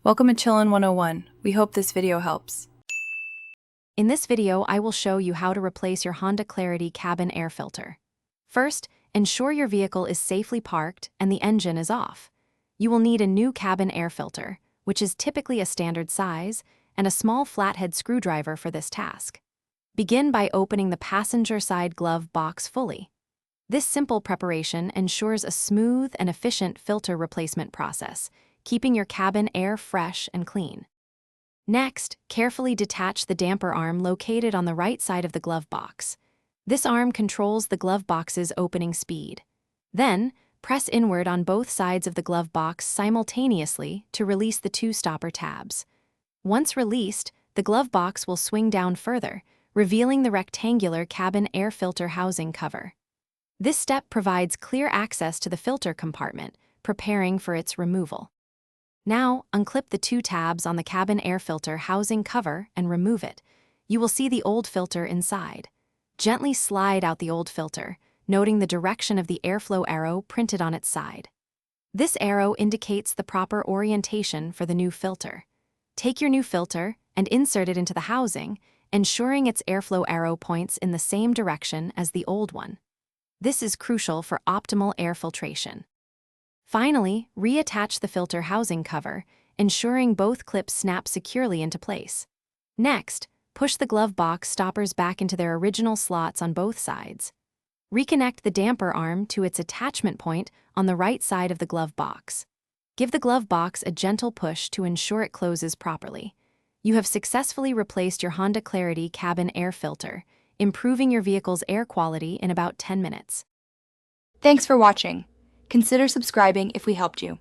Welcome to Chillin' 101. We hope this video helps. In this video, I will show you how to replace your Honda Clarity cabin air filter. First, ensure your vehicle is safely parked and the engine is off. You will need a new cabin air filter, which is typically a standard size, and a small flathead screwdriver for this task. Begin by opening the passenger side glove box fully. This simple preparation ensures a smooth and efficient filter replacement process, keeping your cabin air fresh and clean. Next, carefully detach the damper arm located on the right side of the glove box. This arm controls the glove box's opening speed. Then, press inward on both sides of the glove box simultaneously to release the two stopper tabs. Once released, the glove box will swing down further, revealing the rectangular cabin air filter housing cover. This step provides clear access to the filter compartment, preparing for its removal. Now, unclip the two tabs on the cabin air filter housing cover and remove it. You will see the old filter inside. Gently slide out the old filter, noting the direction of the airflow arrow printed on its side. This arrow indicates the proper orientation for the new filter. Take your new filter and insert it into the housing, ensuring its airflow arrow points in the same direction as the old one. This is crucial for optimal air filtration. Finally, reattach the filter housing cover, ensuring both clips snap securely into place. Next, push the glove box stoppers back into their original slots on both sides. Reconnect the damper arm to its attachment point on the right side of the glove box. Give the glove box a gentle push to ensure it closes properly. You have successfully replaced your Honda Clarity cabin air filter, improving your vehicle's air quality in about 10 minutes. Thanks for watching. Consider subscribing if we helped you.